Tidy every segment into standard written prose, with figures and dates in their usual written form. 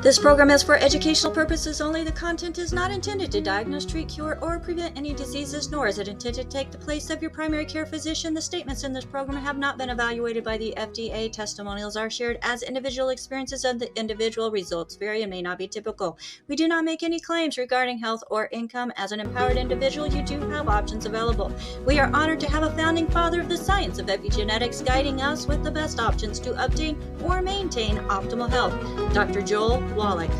This program is for educational purposes only. The content is not intended to diagnose, treat, cure, or prevent any diseases, nor is it intended to take the place of your primary care physician. The statements in this program have not been evaluated by the FDA. Testimonials are shared as individual experiences, and the individual results vary and may not be typical. We do not make any claims regarding health or income. As an empowered individual, you do have options available. We are honored to have a founding father of the science of epigenetics guiding us with the best options to obtain or maintain optimal health, Dr. Joel Wallach.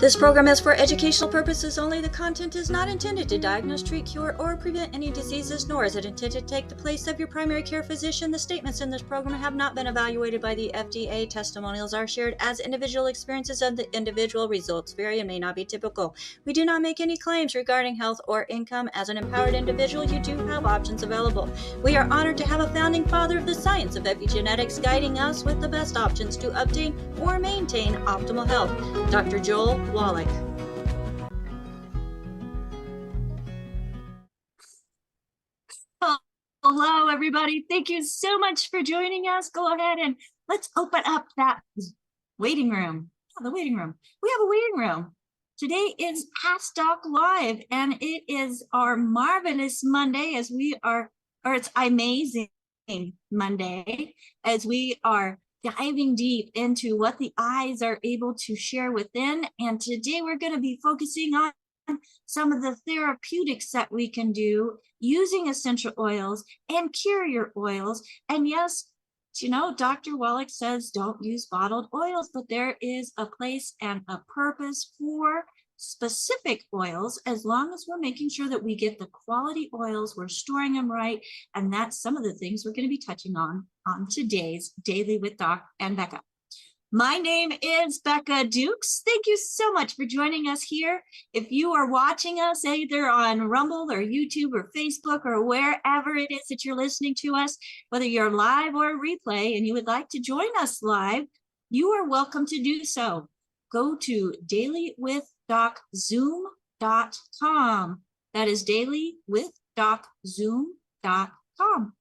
This program is for educational purposes only. The content is not intended to diagnose, treat, cure, or prevent any diseases, nor is it intended to take the place of your primary care physician. The statements in this program have not been evaluated by the FDA. Testimonials are shared as individual experiences, and the individual results vary and may not be typical. We do not make any claims regarding health or income. As an empowered individual, you do have options available. We are honored to have a founding father of the science of epigenetics guiding us with the best options to obtain or maintain optimal health, Dr. Joel Wallach. Hello, everybody. Thank you so much for joining us. Go ahead and let's open up that waiting room. Oh, the waiting room. We have a waiting room. Today is Ask Doc Live, and it is our marvelous Monday as we are, or it's amazing Monday, as we are diving deep into what the eyes are able to share within. And today we're going to be focusing on some of the therapeutics that we can do using essential oils and carrier oils. And yes, you know, Dr. Wallach says don't use bottled oils, but there is a place and a purpose for specific oils, as long as we're making sure that we get the quality oils, we're storing them right. And that's some of the things we're going to be touching on today's Daily with Doc and Becca. My name is Becca Dukes. Thank you so much for joining us here. If you are watching us either on Rumble or YouTube or Facebook or wherever it is that you're listening to us, whether you're live or replay and you would like to join us live, you are welcome to do so. Go to dailywithdoczoom.com. That is dailywithdoczoom.com.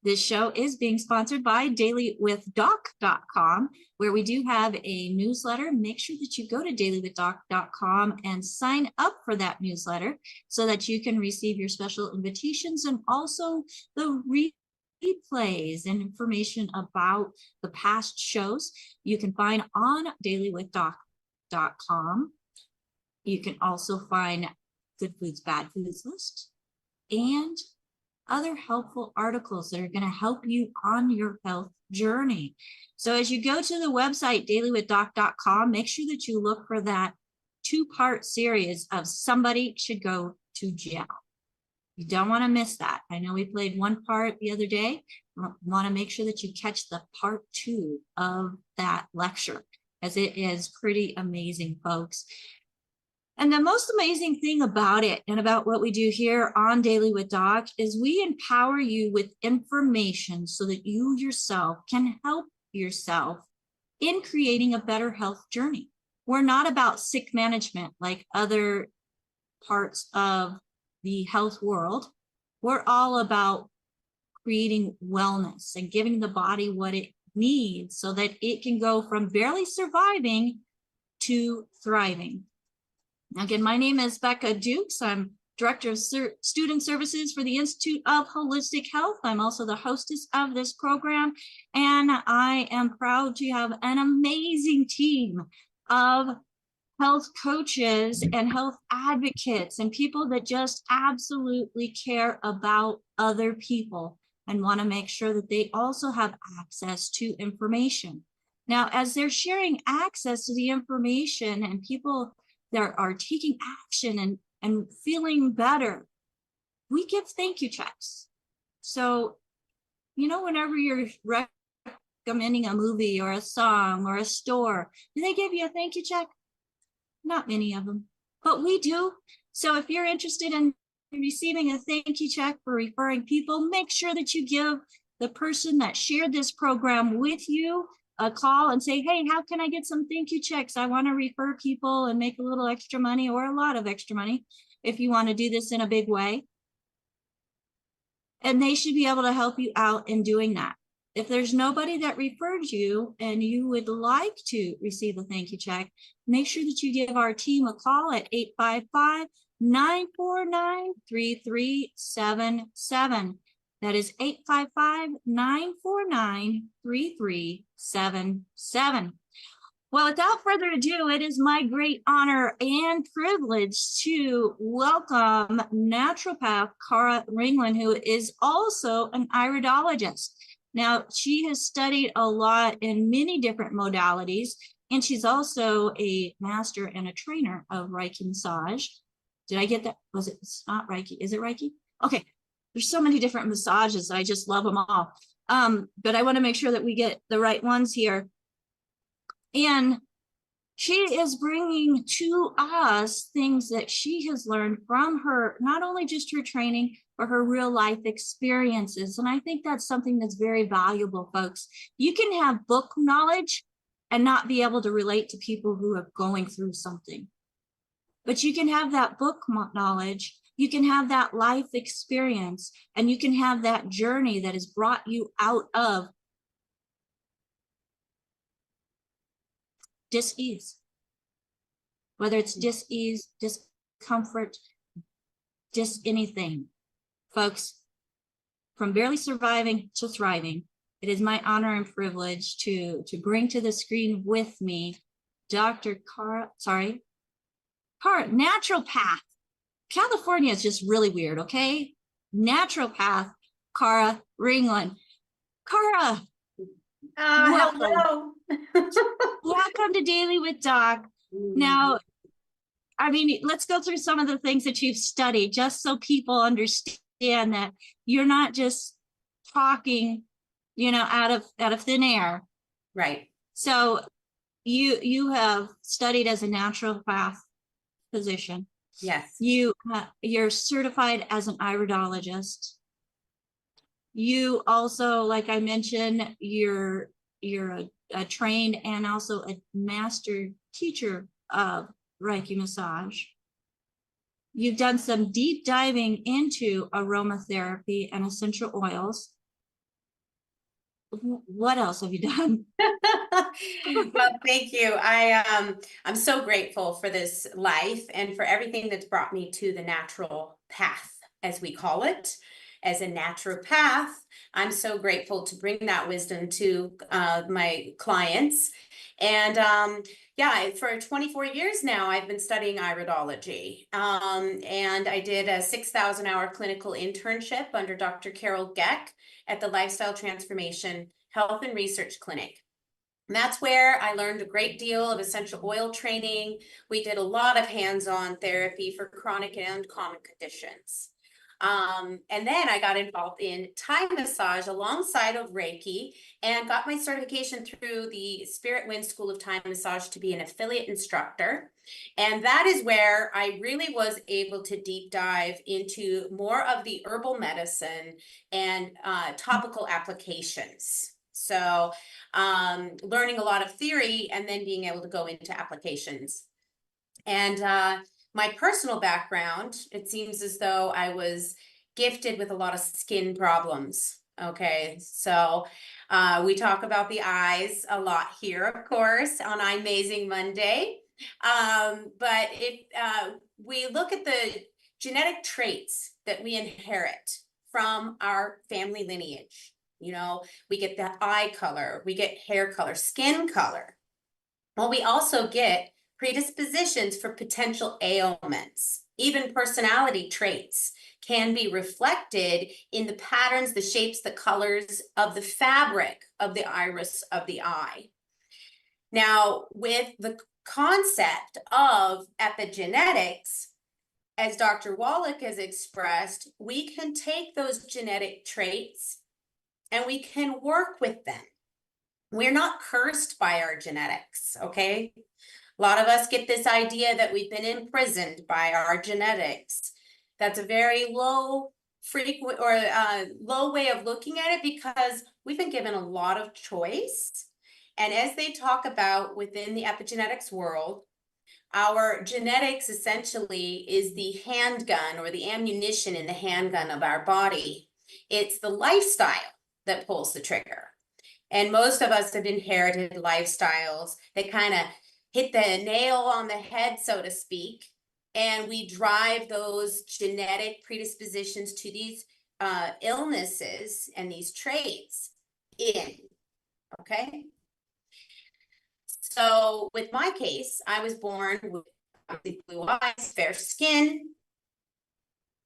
This show is being sponsored by dailywithdoc.com, where we do have a newsletter. Make sure that you go to dailywithdoc.com and sign up for that newsletter so that you can receive your special invitations and also the replays and information about the past shows you can find on dailywithdoc.com. You can also find Good Foods, Bad Foods list and other helpful articles that are going to help you on your health journey. So as you go to the website, dailywithdoc.com, make sure that you look for that 2-part series of Somebody Should Go to Jail. You don't want to miss that. I know we played one part the other day. You want to make sure that you catch the part 2 of that lecture, as it is pretty amazing, folks. And the most amazing thing about it and about what we do here on Daily with Doc is we empower you with information so that you yourself can help yourself in creating a better health journey. We're not about sick management like other parts of the health world. We're all about creating wellness and giving the body what it needs so that it can go from barely surviving to thriving. Again, my name is Becca Dukes. I'm Director of Student Services for the Institute of Holistic Health. I'm also the hostess of this program, and I am proud to have an amazing team of health coaches and health advocates and people that just absolutely care about other people and want to make sure that they also have access to information. Now, as they're sharing access to the information and people that are taking action and feeling better, we give thank you checks. So, you know, whenever you're recommending a movie or a song or a store, do they give you a thank you check? Not many of them, but we do. So if you're interested in receiving a thank you check for referring people, make sure that you give the person that shared this program with you a call and say, hey, how can I get some thank you checks? I want to refer people and make a little extra money or a lot of extra money if you want to do this in a big way. And they should be able to help you out in doing that. If there's nobody that referred you and you would like to receive a thank you check, make sure that you give our team a call at 855-949-3377. That is 855-949-3377. Well, without further ado, it is my great honor and privilege to welcome naturopath Cara Ringland, who is also an iridologist. Now, she has studied a lot in many different modalities, and she's also a master and a trainer of Reiki massage. Did I get that? Was it? It's not Reiki. Is it Reiki? Okay. There's so many different massages. I just love them all. But I want to make sure that we get the right ones here. And she is bringing to us things that she has learned from her, not only just her training, but her real life experiences. And I think that's something that's very valuable, folks. You can have book knowledge and not be able to relate to people who are going through something. But you can have that book knowledge, you can have that life experience, and you can have that journey that has brought you out of dis-ease. Whether it's dis-ease, discomfort, anything. Folks, from barely surviving to thriving, it is my honor and privilege to bring to the screen with me Dr. Cara, naturopath. California is just really weird, okay? Naturopath, Cara Ringland. Cara, hello. welcome to Daily with Doc. Now, I mean, let's go through some of the things that you've studied, just so people understand that you're not just talking, you know, out of thin air. Right. So you have studied as a naturopath physician. Yes. You're certified as an iridologist. You also, like I mentioned, you're a trained and also a master teacher of Reiki massage. You've done some deep diving into aromatherapy and essential oils. What else have you done? Well, thank you. I'm so grateful for this life and for everything that's brought me to the natural path, as we call it. As a naturopath, I'm so grateful to bring that wisdom to my clients. And yeah, for 24 years now, I've been studying iridology. And I did a 6,000-hour clinical internship under Dr. Carol Geck at the Lifestyle Transformation Health and Research Clinic. And that's where I learned a great deal of essential oil training. We did a lot of hands-on therapy for chronic and common conditions. And then I got involved in Thai massage alongside of Reiki and got my certification through the Spirit Wind School of Thai Massage to be an affiliate instructor. And that is where I really was able to deep dive into more of the herbal medicine and topical applications. So learning a lot of theory and then being able to go into applications. And my personal background, it seems as though I was gifted with a lot of skin problems. Okay, so we talk about the eyes a lot here, of course, on Amazing Monday. But if we look at the genetic traits that we inherit from our family lineage. You know, we get the eye color, we get hair color, skin color. Well, we also get predispositions for potential ailments. Even personality traits can be reflected in the patterns, the shapes, the colors of the fabric of the iris of the eye. Now, with the concept of epigenetics, as Dr. Wallach has expressed, we can take those genetic traits and we can work with them. We're not cursed by our genetics, okay? A lot of us get this idea that we've been imprisoned by our genetics. That's a very low frequent or low way of looking at it, because we've been given a lot of choice. And as they talk about within the epigenetics world, our genetics essentially is the handgun or the ammunition in the handgun of our body. It's the lifestyle that pulls the trigger. And most of us have inherited lifestyles that kind of hit the nail on the head, so to speak. And we drive those genetic predispositions to these illnesses and these traits in, okay? So with my case, I was born with blue eyes, fair skin.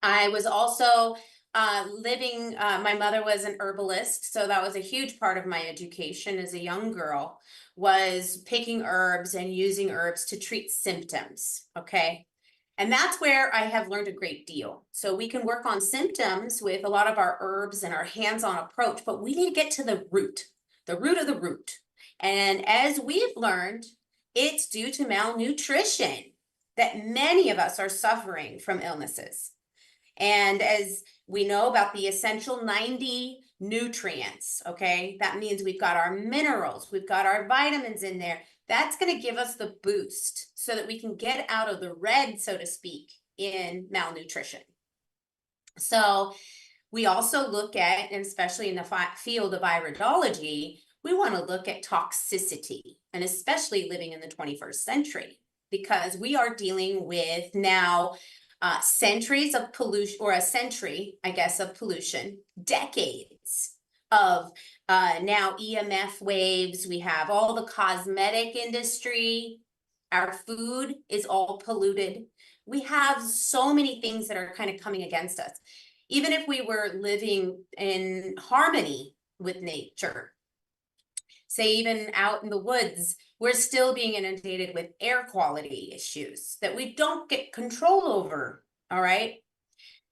I was also my mother was an herbalist, so that was a huge part of my education as a young girl, was picking herbs and using herbs to treat symptoms, okay? And that's where I have learned a great deal. So we can work on symptoms with a lot of our herbs and our hands-on approach, but we need to get to the root of the root. And as we've learned, it's due to malnutrition that many of us are suffering from illnesses. And as we know about the essential 90 nutrients, okay, that means we've got our minerals, we've got our vitamins in there. That's going to give us the boost so that we can get out of the red, so to speak, in malnutrition. So we also look at, and especially in the field of iridology, we want to look at toxicity, and especially living in the 21st century, because we are dealing with now centuries of pollution, or a century, I guess, of pollution, decades of now EMF waves. We have all the cosmetic industry. Our food is all polluted. We have so many things that are kind of coming against us. Even if we were living in harmony with nature, say even out in the woods, we're still being inundated with air quality issues that we don't get control over, all right?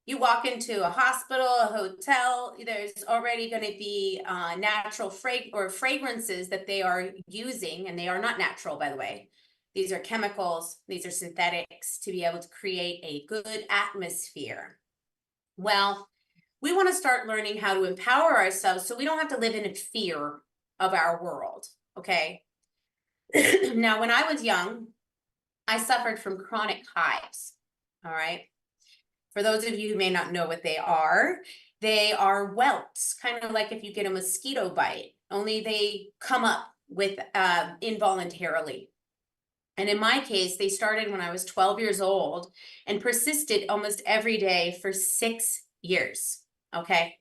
You walk into a hospital, a hotel, there's already going to be natural fragrances that they are using, and they are not natural, by the way. These are chemicals, these are synthetics to be able to create a good atmosphere. Well, we want to start learning how to empower ourselves so we don't have to live in fear of our world, okay? Now, when I was young, I suffered from chronic hives, all right? For those of you who may not know what they are welts, kind of like if you get a mosquito bite, only they come up with involuntarily. And in my case, they started when I was 12 years old and persisted almost every day for 6 years, okay?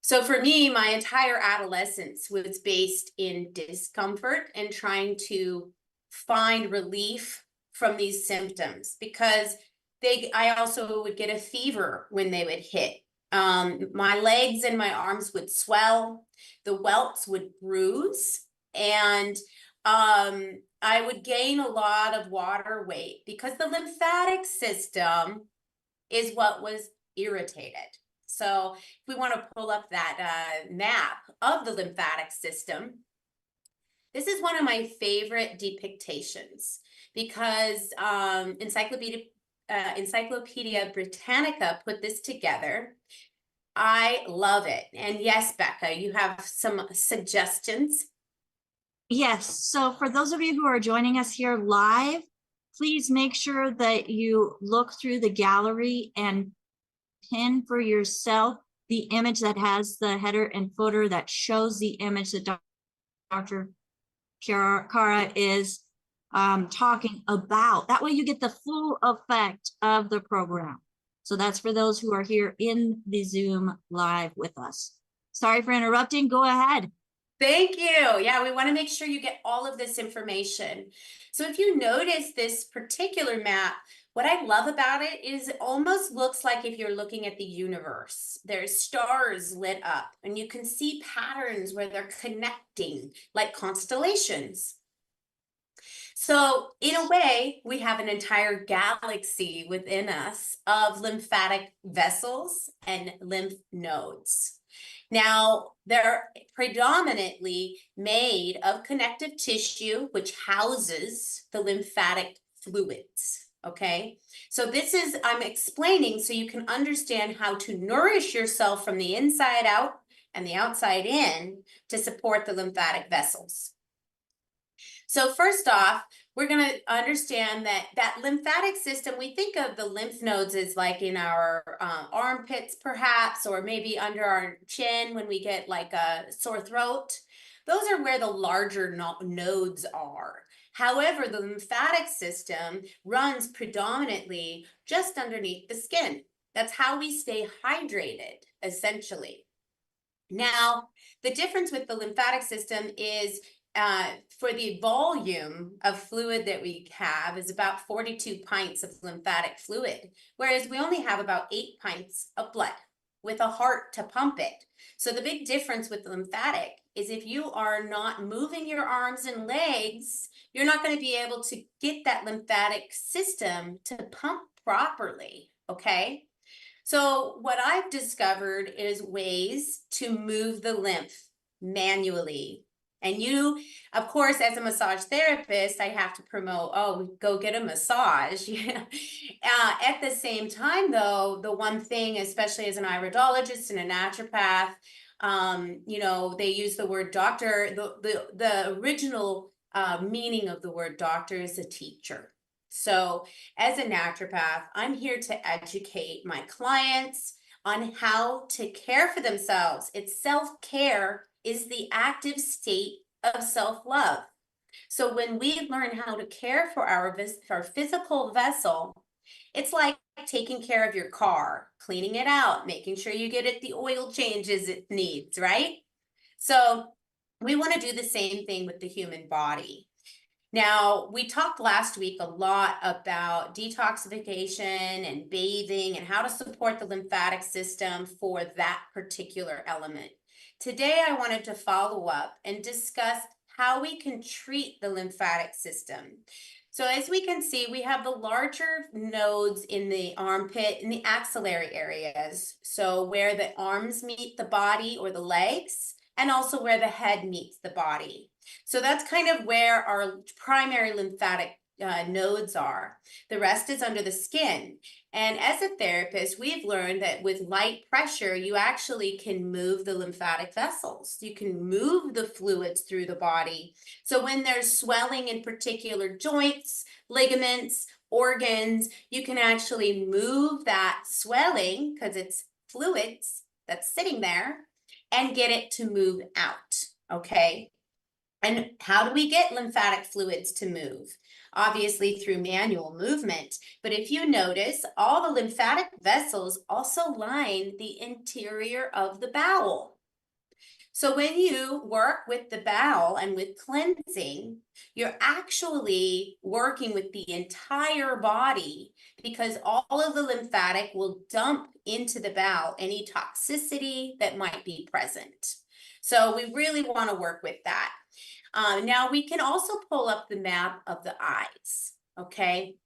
So for me, my entire adolescence was based in discomfort and trying to find relief from these symptoms, because I also would get a fever when they would hit. My legs and my arms would swell, the welts would bruise, and I would gain a lot of water weight because the lymphatic system is what was irritated. So if we want to pull up that map of the lymphatic system, this is one of my favorite depictions, because Encyclopedia Britannica put this together. I love it. And yes, Becca, you have some suggestions? Yes, so for those of you who are joining us here live, please make sure that you look through the gallery and pin for yourself the image that has the header and footer that shows the image that Dr. Cara is talking about. That way you get the full effect of the program. So that's for those who are here in the Zoom live with us. Sorry for interrupting. Go ahead. Thank you. Yeah, we want to make sure you get all of this information. So if you notice this particular map, what I love about it is it almost looks like if you're looking at the universe. There's stars lit up and you can see patterns where they're connecting like constellations. So in a way, we have an entire galaxy within us of lymphatic vessels and lymph nodes. Now, they're predominantly made of connective tissue, which houses the lymphatic fluids, okay? So this is, I'm explaining so you can understand how to nourish yourself from the inside out and the outside in to support the lymphatic vessels. So first off, we're going to understand that lymphatic system, we think of the lymph nodes as like in our armpits perhaps, or maybe under our chin when we get like a sore throat. Those are where the larger nodes are. However, the lymphatic system runs predominantly just underneath the skin. That's how we stay hydrated, essentially. Now, the difference with the lymphatic system is for the volume of fluid that we have is about 42 pints of lymphatic fluid, whereas we only have about 8 pints of blood with a heart to pump it. So the big difference with the lymphatic is if you are not moving your arms and legs, you're not going to be able to get that lymphatic system to pump properly, okay? So what I've discovered is ways to move the lymph manually. And you, of course, as a massage therapist, I have to promote, oh, go get a massage. At the same time, though, the one thing, especially as an iridologist and a naturopath, you know, they use the word doctor. The original meaning of the word doctor is a teacher. So as a naturopath, I'm here to educate my clients on how to care for themselves. It's self-care is the active state of self-love. So when we learn how to care for our physical vessel, it's like taking care of your car, cleaning it out, making sure you get it the oil changes it needs, right? So we want to do the same thing with the human body. Now, we talked last week a lot about detoxification and bathing and how to support the lymphatic system for that particular element. Today, I wanted to follow up and discuss how we can treat the lymphatic system. So as we can see, we have the larger nodes in the armpit and the axillary areas. So where the arms meet the body or the legs, and also where the head meets the body. So that's kind of where our primary lymphatic nodes are. The rest is under the skin. And as a therapist, we've learned that with light pressure, you actually can move the lymphatic vessels. You can move the fluids through the body. So when there's swelling in particular joints, ligaments, organs, you can actually move that swelling because it's fluids that's sitting there and get it to move out, okay? And how do we get lymphatic fluids to move? Obviously through manual movement, but if you notice, all the lymphatic vessels also line the interior of the bowel. So when you work with the bowel and with cleansing, you're actually working with the entire body because all of the lymphatic will dump into the bowel any toxicity that might be present. So we really want to work with that. Now we can also pull up the map of the eyes, okay?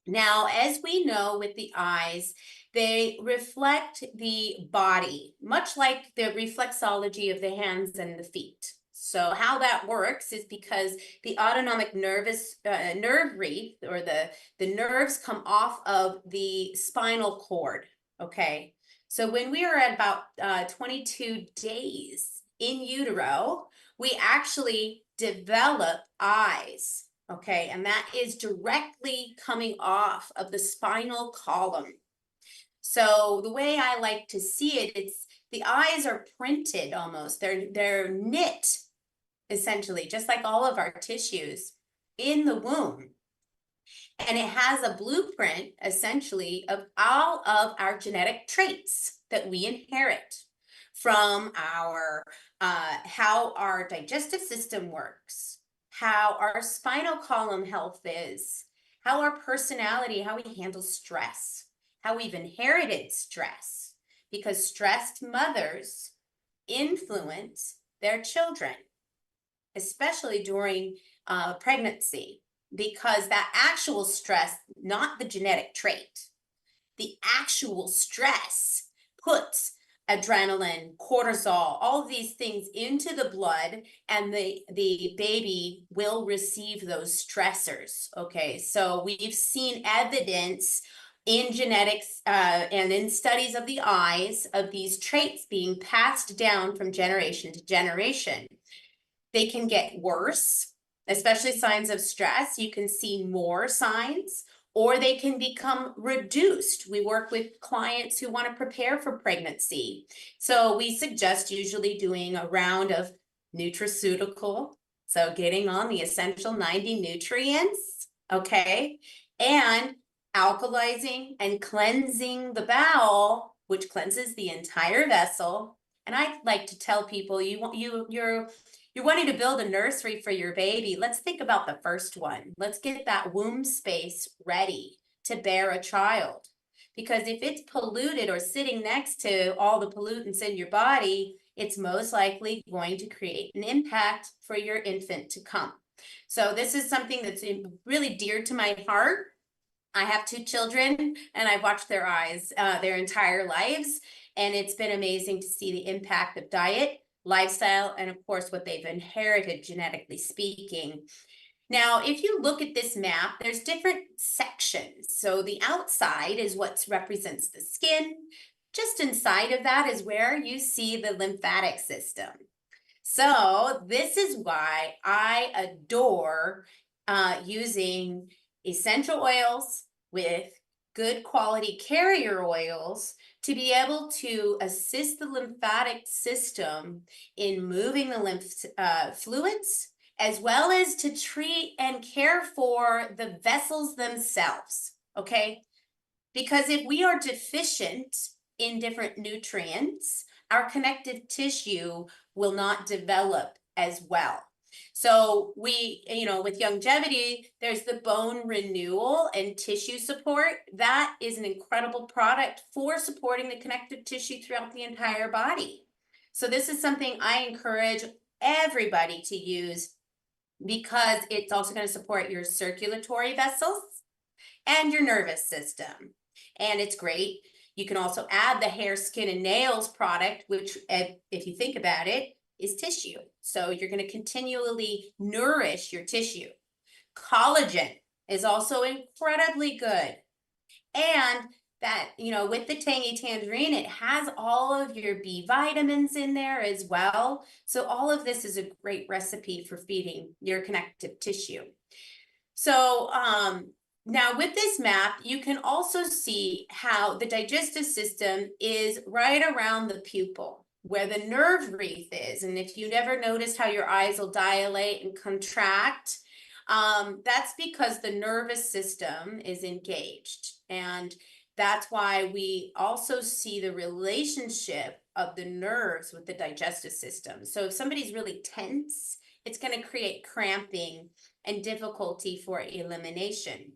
Now, as we know with the eyes, they reflect the body, much like the reflexology of the hands and the feet. So how that works is because the autonomic nerve wreath, or the nerves come off of the spinal cord, okay? So when we are at about 22 days in utero, we actually develop eyes. Okay, and that is directly coming off of the spinal column. So the way I like to see it, it's the eyes are printed almost. They're knit, essentially, just like all of our tissues in the womb. And it has a blueprint, essentially, of all of our genetic traits that we inherit from our how our digestive system works, how our spinal column health is, how our personality, how we handle stress, how we've inherited stress, because stressed mothers influence their children, especially during pregnancy, because that actual stress, not the genetic trait, the actual stress puts adrenaline, cortisol, all of these things into the blood, and the baby will receive those stressors. Okay, so we've seen evidence in genetics and in studies of the eyes of these traits being passed down from generation to generation. They can get worse, especially signs of stress. You can see more signs, or they can become reduced. We work with clients who want to prepare for pregnancy. So we suggest usually doing a round of nutraceutical, so getting on the essential 90 nutrients, okay, and alkalizing and cleansing the bowel, which cleanses the entire vessel. And I like to tell people, you're wanting to build a nursery for your baby. Let's think about the first one. Let's get that womb space ready to bear a child. Because if it's polluted or sitting next to all the pollutants in your body, it's most likely going to create an impact for your infant to come. So this is something that's really dear to my heart. I have 2 children, and I've watched their eyes their entire lives. And it's been amazing to see the impact of diet, lifestyle, and of course, what they've inherited genetically speaking. Now, if you look at this map, there's different sections. So the outside is what represents the skin. Just inside of that is where you see the lymphatic system. So this is why I adore using essential oils with good quality carrier oils to be able to assist the lymphatic system in moving the lymph fluids, as well as to treat and care for the vessels themselves, okay? Because if we are deficient in different nutrients, our connective tissue will not develop as well. So we, with longevity, there's the bone renewal and tissue support. That is an incredible product for supporting the connective tissue throughout the entire body. So this is something I encourage everybody to use, because it's also going to support your circulatory vessels and your nervous system. And it's great. You can also add the hair, skin, and nails product, which, if you think about it, is tissue. So you're going to continually nourish your tissue. Collagen is also incredibly good. And that, with the tangy tangerine, it has all of your B vitamins in there as well. So all of this is a great recipe for feeding your connective tissue. So now with this map, you can also see how the digestive system is right around the pupil, where the nerve wreath is. And if you never noticed how your eyes will dilate and contract, that's because the nervous system is engaged. And that's why we also see the relationship of the nerves with the digestive system. So if somebody's really tense, it's going to create cramping and difficulty for elimination.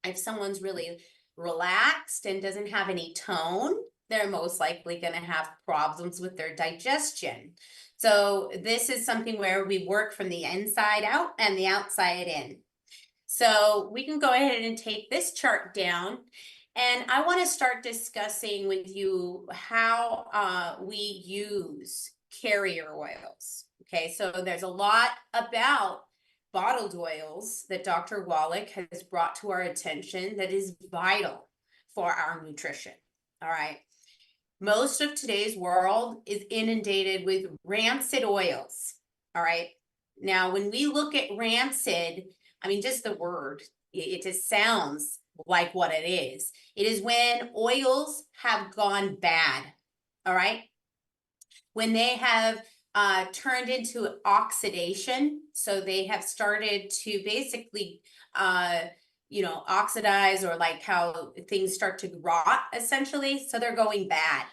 If someone's really relaxed and doesn't have any tone, they're most likely going to have problems with their digestion. So this is something where we work from the inside out and the outside in. So we can go ahead and take this chart down. And I want to start discussing with you how we use carrier oils. Okay, so there's a lot about bottled oils that Dr. Wallach has brought to our attention that is vital for our nutrition. All right. Most of today's world is inundated with rancid oils. All right. Now, when we look at rancid, I mean, just the word, it just sounds like what it is. It is when oils have gone bad. All right. When they have turned into oxidation. So they have started to basically oxidize, or like how things start to rot essentially. So they're going bad.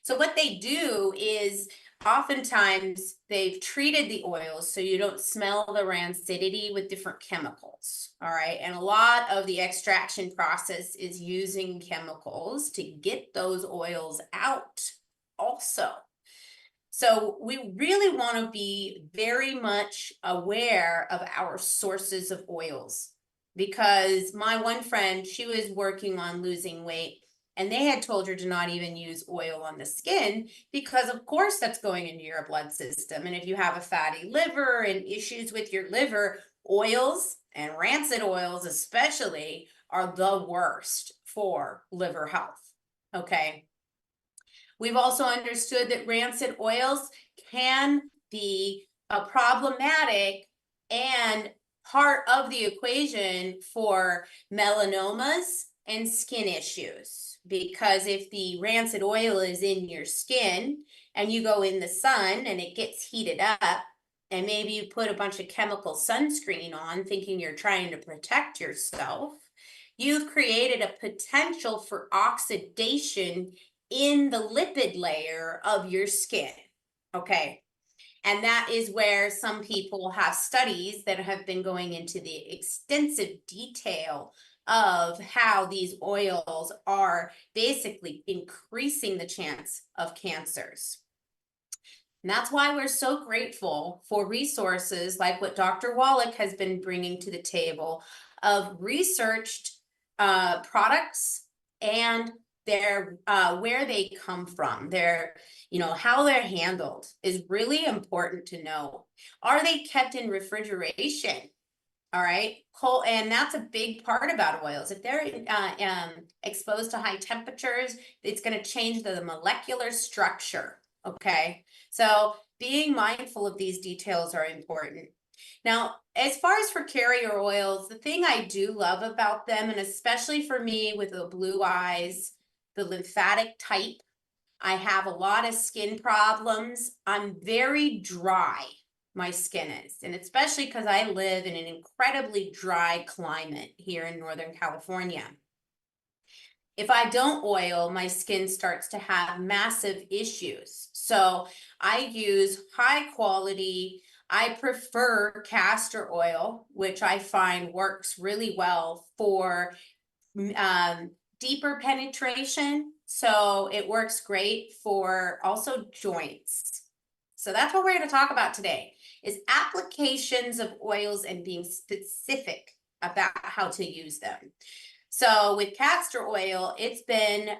So what they do is oftentimes they've treated the oils so you don't smell the rancidity with different chemicals. All right. And a lot of the extraction process is using chemicals to get those oils out also. So we really want to be very much aware of our sources of oils, because my one friend, she was working on losing weight, and they had told her to not even use oil on the skin because of course that's going into your blood system. And if you have a fatty liver and issues with your liver, oils and rancid oils especially are the worst for liver health. Okay. We've also understood that rancid oils can be problematic and part of the equation for melanomas and skin issues. Because if the rancid oil is in your skin and you go in the sun and it gets heated up, and maybe you put a bunch of chemical sunscreen on thinking you're trying to protect yourself, you've created a potential for oxidation in the lipid layer of your skin. Okay. And that is where some people have studies that have been going into the extensive detail of how these oils are basically increasing the chance of cancers. And that's why we're so grateful for resources like what Dr. Wallach has been bringing to the table of researched products and their where they come from, their how they're handled is really important to know. Are they kept in refrigeration? All right, cold, and that's a big part about oils. If they're exposed to high temperatures, it's going to change the molecular structure. Okay, so being mindful of these details are important. Now, as far as for carrier oils, the thing I do love about them, and especially for me with the blue eyes, the lymphatic type, I have a lot of skin problems. I'm very dry, my skin is, and especially because I live in an incredibly dry climate here in Northern California. If I don't oil, my skin starts to have massive issues. So I use high quality, I prefer castor oil, which I find works really well for deeper penetration. So it works great for also joints. So that's what we're going to talk about today, is applications of oils and being specific about how to use them. So with castor oil, it's been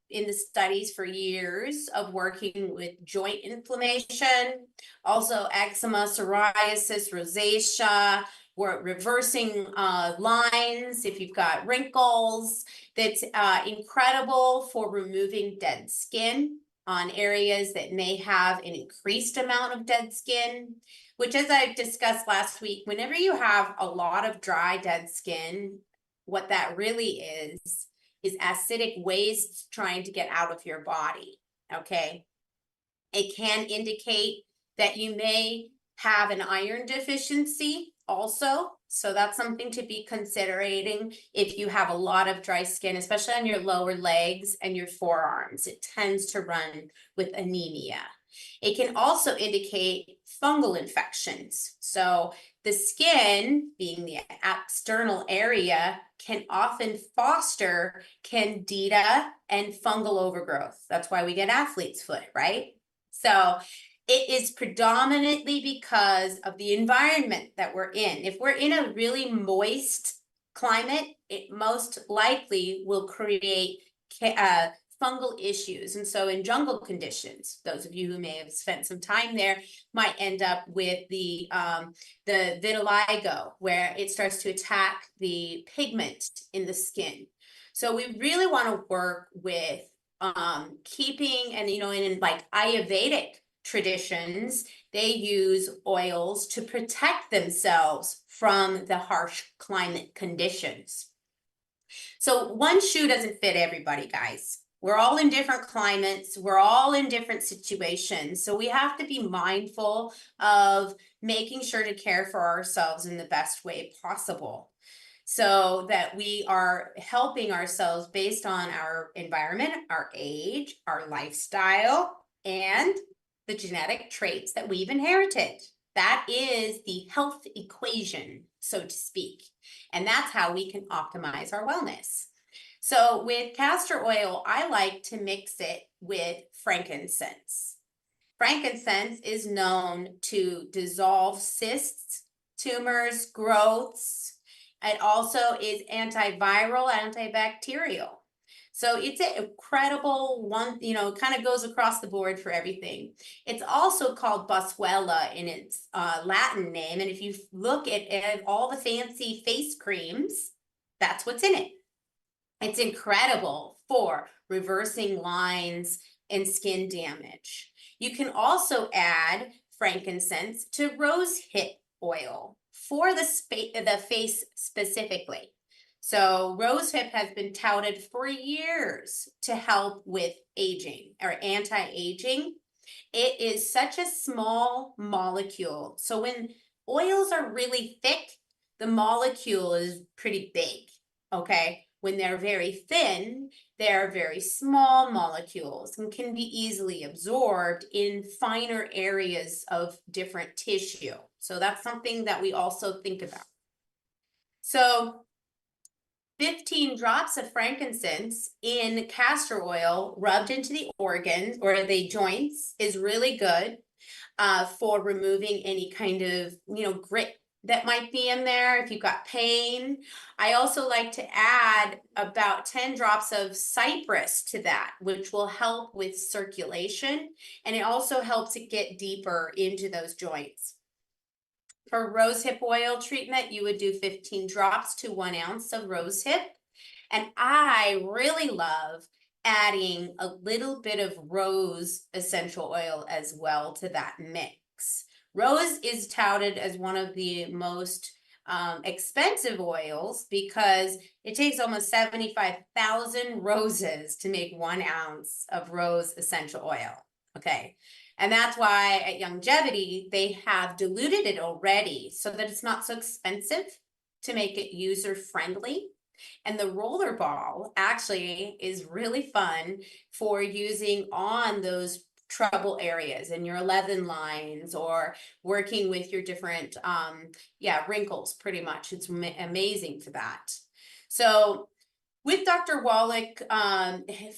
in the studies for years of working with joint inflammation, also eczema, psoriasis, rosacea. We're reversing lines if you've got wrinkles. That's incredible for removing dead skin on areas that may have an increased amount of dead skin, which, as I discussed last week, whenever you have a lot of dry, dead skin, what that really is acidic waste trying to get out of your body. Okay. It can indicate that you may have an iron deficiency also. So that's something to be considering if you have a lot of dry skin, especially on your lower legs and your forearms. It tends to run with anemia. It can also indicate fungal infections. So the skin, being the external area, can often foster candida and fungal overgrowth. That's why we get athlete's foot, right? So it is predominantly because of the environment that we're in. If we're in a really moist climate, it most likely will create fungal issues. And so in jungle conditions, those of you who may have spent some time there might end up with the vitiligo, where it starts to attack the pigment in the skin. So we really want to work with keeping, and in like Ayurvedic traditions, they use oils to protect themselves from the harsh climate conditions. So one shoe doesn't fit everybody, guys. We're all in different climates. We're all in different situations. So we have to be mindful of making sure to care for ourselves in the best way possible. so that we are helping ourselves based on our environment, our age, our lifestyle, and the genetic traits that we've inherited. That is the health equation, so to speak. And that's how we can optimize our wellness. So with castor oil, I like to mix it with frankincense. Frankincense is known to dissolve cysts, tumors, growths. It also is antiviral, antibacterial. So it's an incredible one, you know, kind of goes across the board for everything. It's also called Boswellia in its Latin name. And if you look at all the fancy face creams, that's what's in it. It's incredible for reversing lines and skin damage. You can also add frankincense to rosehip oil for the face specifically. So rosehip has been touted for years to help with aging or anti-aging. It is such a small molecule. So when oils are really thick, the molecule is pretty big, okay? When they're very thin, they're very small molecules and can be easily absorbed in finer areas of different tissue. So that's something that we also think about. So 15 drops of frankincense in castor oil rubbed into the organs or the joints is really good for removing any kind of, grit that might be in there if you've got pain. I also like to add about 10 drops of cypress to that, which will help with circulation, and it also helps it get deeper into those joints. For rosehip oil treatment, you would do 15 drops to 1 ounce of rosehip. And I really love adding a little bit of rose essential oil as well to that mix. Rose is touted as one of the most expensive oils because it takes almost 75,000 roses to make 1 ounce of rose essential oil. Okay. And that's why at Longevity, they have diluted it already so that it's not so expensive to make it user friendly. And the roller ball actually is really fun for using on those trouble areas in your 11 lines or working with your different, wrinkles pretty much. It's amazing for that. So with Dr. Wallach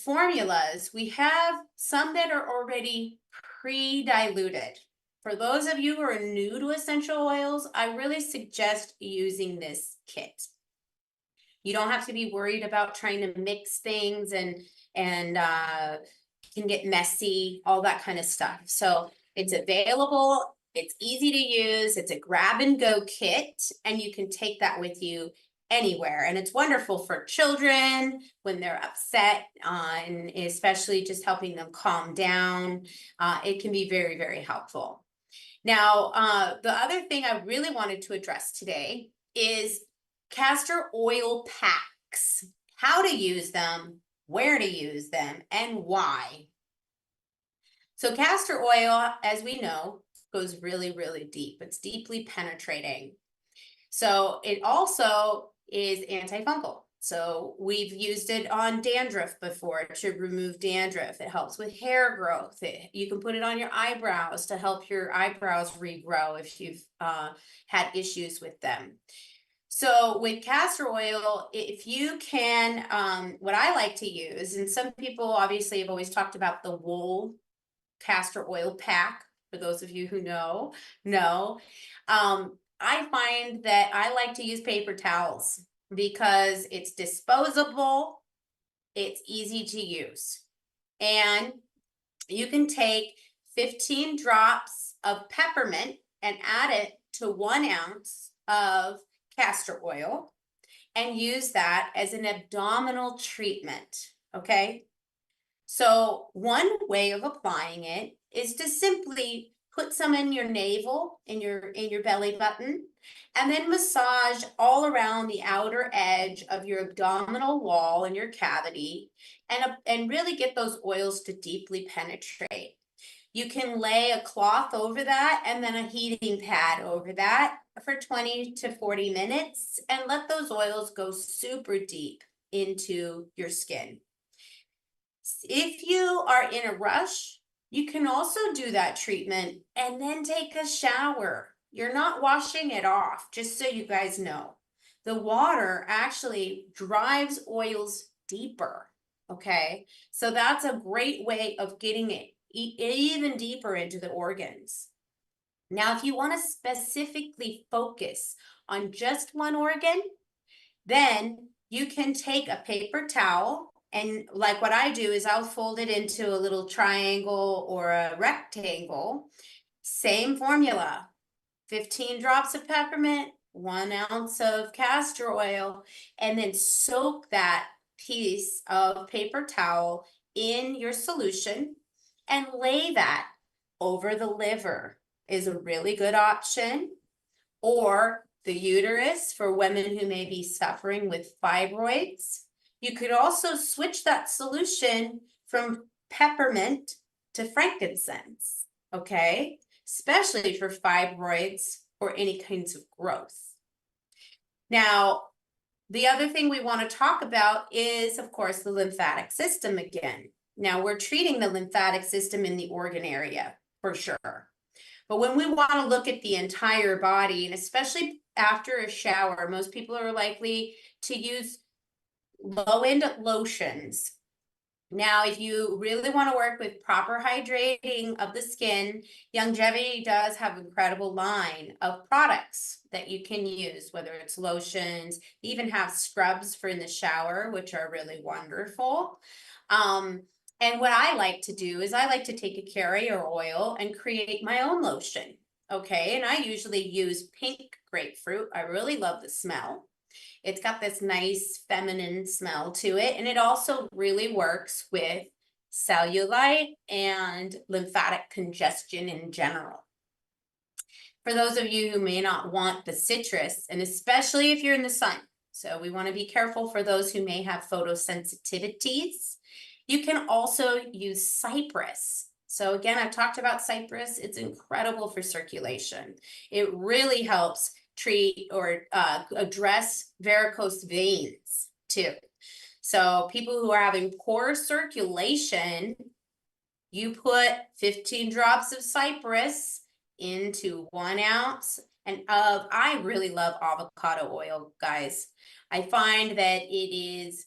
formulas, we have some that are already pre-diluted. For those of you who are new to essential oils, I really suggest using this kit. You don't have to be worried about trying to mix things and can get messy, all that kind of stuff. So it's available, it's easy to use, it's a grab and go kit, and you can take that with you anywhere. And it's wonderful for children when they're upset, and especially just helping them calm down. It can be very, very helpful. Now, the other thing I really wanted to address today is castor oil packs, how to use them, where to use them, and why. So castor oil, as we know, goes really, really deep. It's deeply penetrating. So it also is antifungal. So we've used it on dandruff before to remove dandruff. It helps with hair growth. You can put it on your eyebrows to help your eyebrows regrow if you've had issues with them. So with castor oil, if you can, what I like to use, and some people obviously have always talked about the wool castor oil pack, for those of you who know. I find that I like to use paper towels because it's disposable, it's easy to use. And you can take 15 drops of peppermint and add it to 1 ounce of castor oil and use that as an abdominal treatment, okay? So one way of applying it is to simply put some in your navel, in your belly button, and then massage all around the outer edge of your abdominal wall and your cavity, and really get those oils to deeply penetrate. You can lay a cloth over that and then a heating pad over that for 20 to 40 minutes and let those oils go super deep into your skin. If you are in a rush, you can also do that treatment and then take a shower. You're not washing it off, just so you guys know. The water actually drives oils deeper, okay? So that's a great way of getting it even deeper into the organs. Now, if you want to specifically focus on just one organ, then you can take a paper towel, and like what I do is I'll fold it into a little triangle or a rectangle. Same formula, 15 drops of peppermint, 1 ounce of castor oil, and then soak that piece of paper towel in your solution and lay that over the liver is a really good option, or the uterus for women who may be suffering with fibroids. You could also switch that solution from peppermint to frankincense, okay? Especially for fibroids or any kinds of growth. Now, the other thing we want to talk about is, of course, the lymphatic system again. Now, we're treating the lymphatic system in the organ area for sure. But when we want to look at the entire body, and especially after a shower, most people are likely to use low-end lotions. Now, if you really want to work with proper hydrating of the skin, Longevity does have an incredible line of products that you can use, whether it's lotions, they even have scrubs for in the shower, which are really wonderful. And what I like to do is I like to take a carrier oil and create my own lotion, okay? And I usually use pink grapefruit. I really love the smell. It's got this nice feminine smell to it, and it also really works with cellulite and lymphatic congestion in general. For those of you who may not want the citrus, and especially if you're in the sun, so we want to be careful for those who may have photosensitivities, you can also use cypress. So again, I've talked about cypress. It's incredible for circulation. It really helps treat or address varicose veins too. So people who are having poor circulation, you put 15 drops of cypress into 1 ounce I really love avocado oil, guys. I find that it is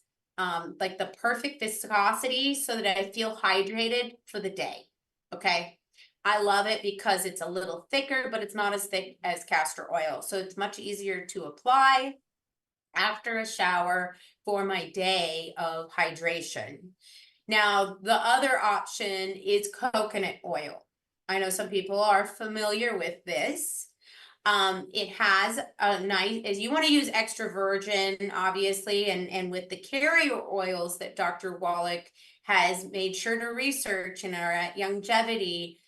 like the perfect viscosity so that I feel hydrated for the day, okay? I love it because it's a little thicker, but it's not as thick as castor oil. So it's much easier to apply after a shower for my day of hydration. Now, the other option is coconut oil. I know some people are familiar with this. It has a nice, as you want to use extra virgin, obviously, and with the carrier oils that Dr. Wallach has made sure to research and are at Longevity,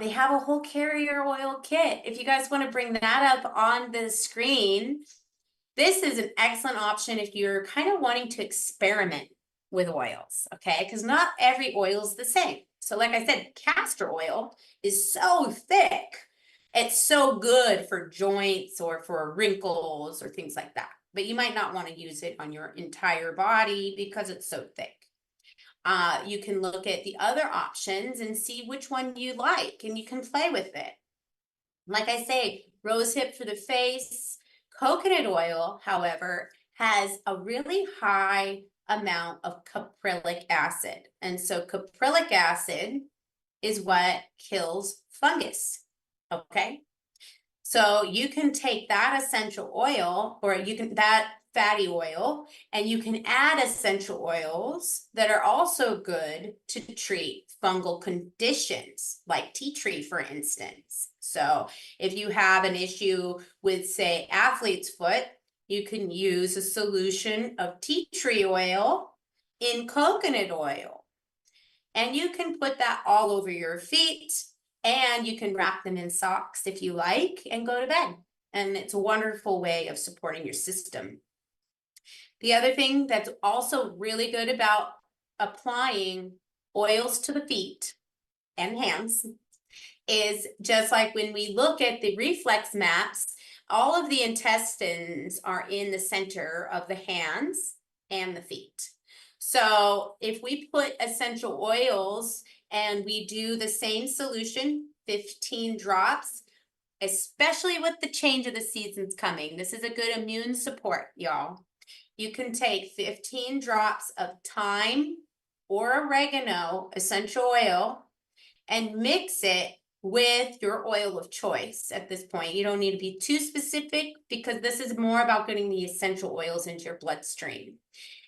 they have a whole carrier oil kit. If you guys want to bring that up on the screen, this is an excellent option if you're kind of wanting to experiment with oils, okay? Because not every oil is the same. So like I said, castor oil is so thick. It's so good for joints or for wrinkles or things like that. But you might not want to use it on your entire body because it's so thick. You can look at the other options and see which one you like, and you can play with it. Like I say, rosehip for the face. Coconut oil, however, has a really high amount of caprylic acid. And so caprylic acid is what kills fungus, okay? So you can take that essential oil, or you can that fatty oil, and you can add essential oils that are also good to treat fungal conditions, like tea tree, for instance. So if you have an issue with, say, athlete's foot, you can use a solution of tea tree oil in coconut oil. And you can put that all over your feet, and you can wrap them in socks if you like and go to bed. And it's a wonderful way of supporting your system. The other thing that's also really good about applying oils to the feet and hands is just like when we look at the reflex maps, all of the intestines are in the center of the hands and the feet. So if we put essential oils and we do the same solution, 15 drops, especially with the change of the seasons coming, this is a good immune support, y'all. You can take 15 drops of thyme or oregano essential oil and mix it with your oil of choice at this point. You don't need to be too specific because this is more about getting the essential oils into your bloodstream.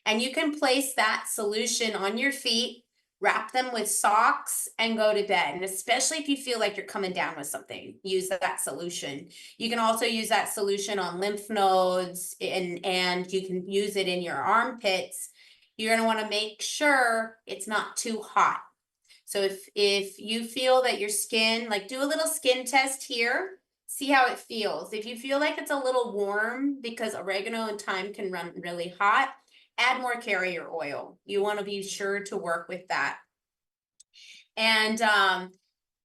And you can place that solution on your feet, wrap them with socks, and go to bed. And especially if you feel like you're coming down with something, use that solution. You can also use that solution on lymph nodes, and you can use it in your armpits. You're going to want to make sure it's not too hot. So if you feel that your skin, like do a little skin test here, see how it feels. If you feel like it's a little warm because oregano and thyme can run really hot, add more carrier oil. You want to be sure to work with that. And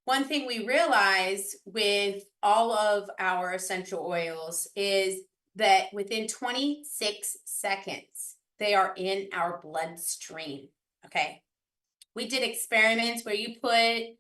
one thing we realize with all of our essential oils is that within 26 seconds, they are in our bloodstream, okay? We did experiments where you put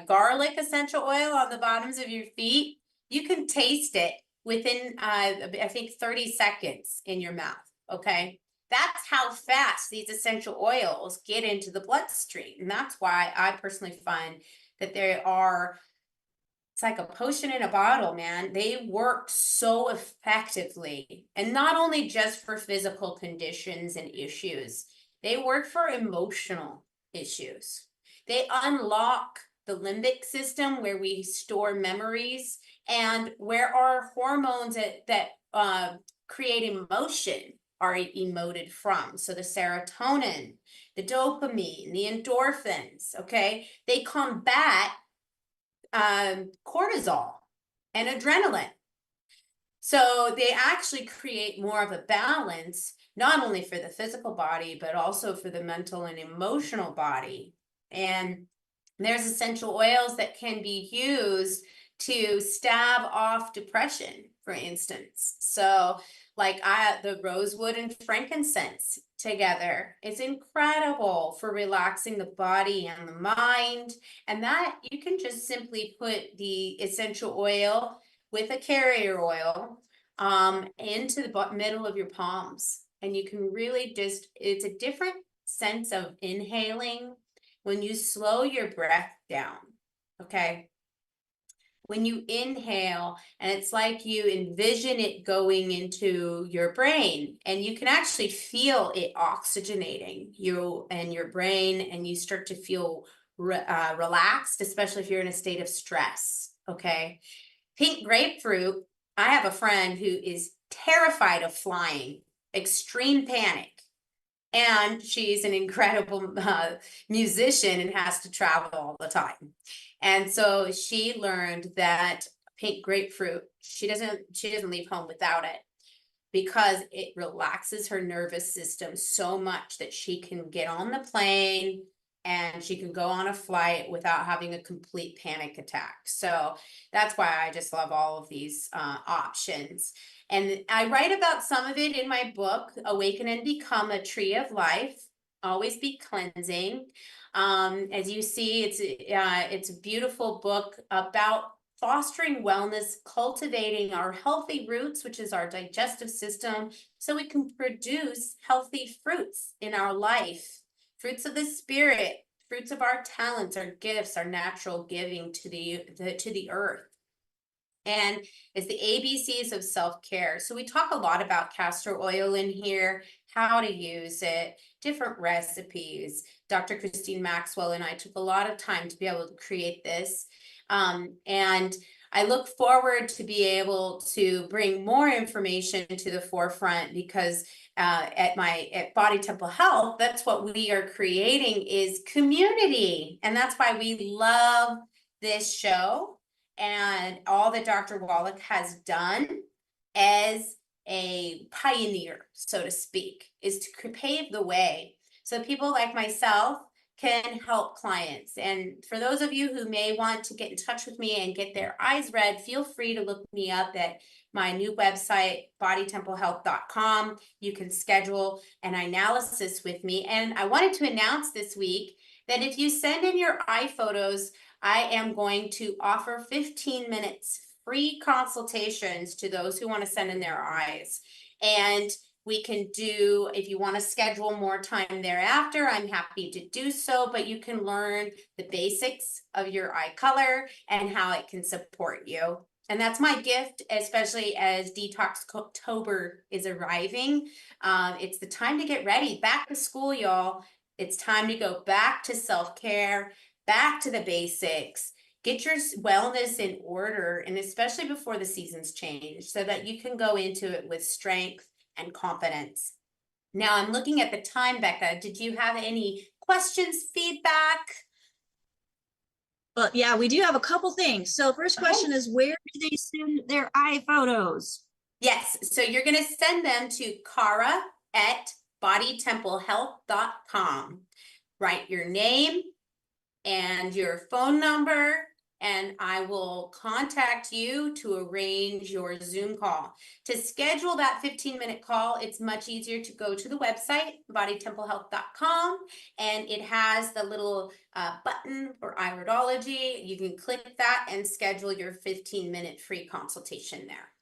garlic essential oil on the bottoms of your feet. You can taste it within, I think, 30 seconds in your mouth, okay? That's how fast these essential oils get into the bloodstream. And that's why I personally find that it's like a potion in a bottle, man. They work so effectively. And not only just for physical conditions and issues, they work for emotional issues. They unlock the limbic system where we store memories and where our hormones that create emotion are emoted from. So the serotonin, the dopamine, the endorphins, okay? They combat cortisol and adrenaline. So they actually create more of a balance, not only for the physical body, but also for the mental and emotional body. And there's essential oils that can be used to stave off depression, for instance. So like the rosewood and frankincense together, it's incredible for relaxing the body and the mind. And that you can just simply put the essential oil with a carrier oil into the middle of your palms. And you can really just, it's a different sense of inhaling when you slow your breath down, okay? When you inhale, and it's like you envision it going into your brain, and you can actually feel it oxygenating you and your brain, and you start to feel relaxed, especially if you're in a state of stress, okay? Pink grapefruit, I have a friend who is terrified of flying, extreme panic. And she's an incredible musician and has to travel all the time. And so she learned that pink grapefruit, she doesn't leave home without it because it relaxes her nervous system so much that she can get on the plane and she can go on a flight without having a complete panic attack. So that's why I just love all of these options. And I write about some of it in my book, Awaken and Become a Tree of Life, Always Be Cleansing. As you see, it's a beautiful book about fostering wellness, cultivating our healthy roots, which is our digestive system, so we can produce healthy fruits in our life. Fruits of the spirit, fruits of our talents, our gifts, our natural giving to the earth. And it's the ABCs of self-care. So we talk a lot about castor oil in here, how to use it, different recipes. Dr. Christine Maxwell and I took a lot of time to be able to create this. And I look forward to be able to bring more information to the forefront because at Body Temple Health, that's what we are creating is community. And that's why we love this show and all that Dr. Wallach has done as a pioneer, so to speak, is to pave the way so people like myself can help clients. And for those of you who may want to get in touch with me and get their eyes read, feel free to look me up at my new website, bodytemplehealth.com. You can schedule an analysis with me. And I wanted to announce this week that if you send in your eye photos, I am going to offer 15 minutes free consultations to those who want to send in their eyes. And we can do, if you want to schedule more time thereafter, I'm happy to do so, but you can learn the basics of your eye color and how it can support you. And that's my gift, especially as Detox-October is arriving. It's the time to get ready. Back to school, y'all. It's time to go back to self-care, back to the basics. Get your wellness in order, and especially before the seasons change, so that you can go into it with strength and confidence. Now I'm looking at the time, Becca. Did you have any questions, feedback? Well, yeah, we do have a couple things. So first question is, where do they send their eye photos? Yes, so you're going to send them to cara@bodytemplehealth.com. Write your name and your phone number, and I will contact you to arrange your Zoom call. To schedule that 15-minute call, it's much easier to go to the website, bodytemplehealth.com, and it has the little button for iridology. You can click that and schedule your 15-minute free consultation there.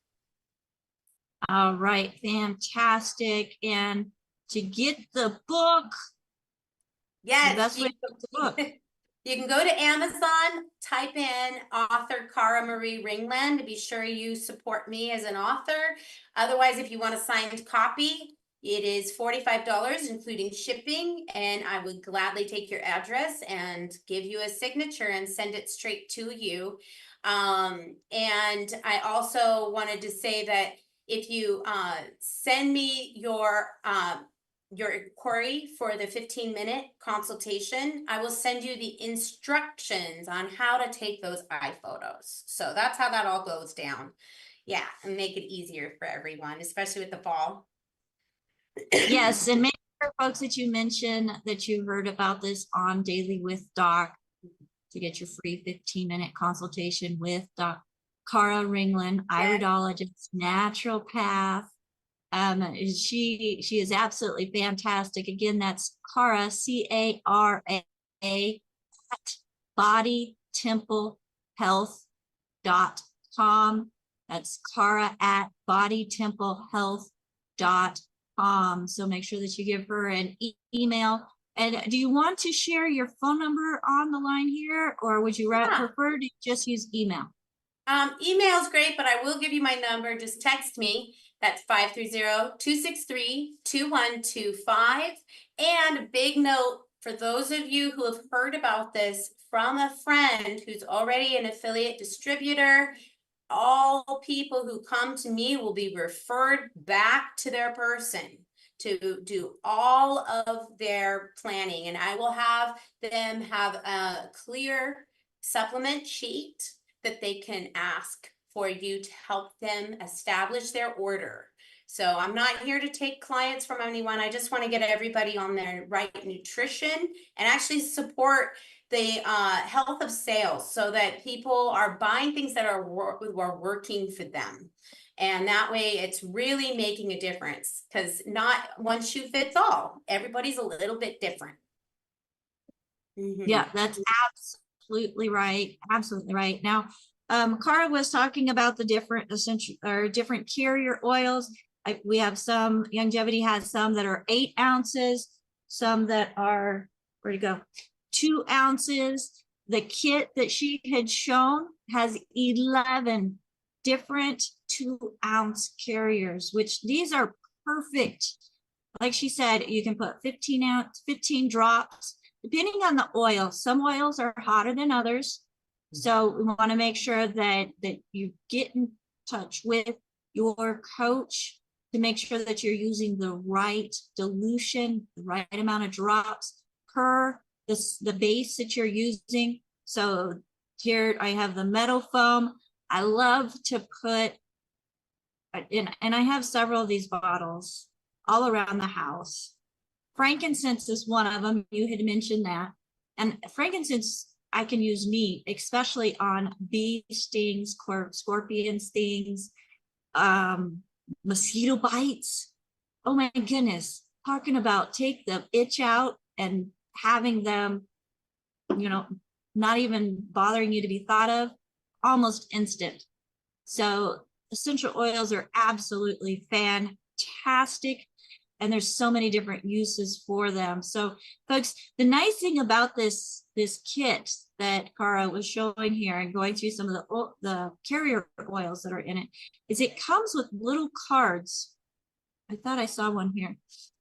All right, fantastic. And to get the book, yes, the best way to get the book. You can go to Amazon, type in author Cara Marie Ringland to be sure you support me as an author. Otherwise, if you want a signed copy, it is $45, including shipping, and I would gladly take your address and give you a signature and send it straight to you. And I also wanted to say that if you send me your query for the 15-minute consultation, I will send you the instructions on how to take those eye photos. So that's how that all goes down. Yeah, and make it easier for everyone, especially with the fall. Yes, and make sure, folks, that you mention that you heard about this on Daily with Doc to get your free 15-minute consultation with Doc Cara Ringland, iridologist, naturopath. She is absolutely fantastic. Again, that's Cara, C-A-R-A, at bodytemplehealth.com. That's Cara at bodytemplehealth.com. So make sure that you give her an email. And do you want to share your phone number on the line here, or would you prefer to just use email? Email is great, but I will give you my number. Just text me. That's 530-263-2125. And a big note for those of you who have heard about this from a friend who's already an affiliate distributor, all people who come to me will be referred back to their person to do all of their planning. And I will have them have a clear supplement sheet that they can ask for you to help them establish their order. So I'm not here to take clients from anyone. I just want to get everybody on their right nutrition and actually support the health of sales so that people are buying things that are working for them. And that way it's really making a difference, because not one shoe fits all. Everybody's a little bit different. Yeah, that's absolutely right. Absolutely right. Now, Cara was talking about the different essential or different carrier oils. We have some, Longevity has some that are 8 ounces, some that are, where'd it go? 2 ounces. The kit that she had shown has 11 different 2-ounce carriers, which these are perfect. Like she said, you can put 15 drops, depending on the oil. Some oils are hotter than others. So we want to make sure that you get in touch with your coach to make sure that you're using the right dilution, the right amount of drops per the base that you're using. So here I have the metal foam. I love to put, and I have several of these bottles all around the house. Frankincense is one of them. You had mentioned that. And frankincense, I can use neat, especially on bee stings, scorpion stings, mosquito bites. Oh my goodness. Talking about take the itch out and having them, not even bothering you to be thought of, almost instant. So essential oils are absolutely fantastic. And there's so many different uses for them. So folks, the nice thing about this kit that Cara was showing here and going through some of the carrier oils that are in it is it comes with little cards. I thought I saw one here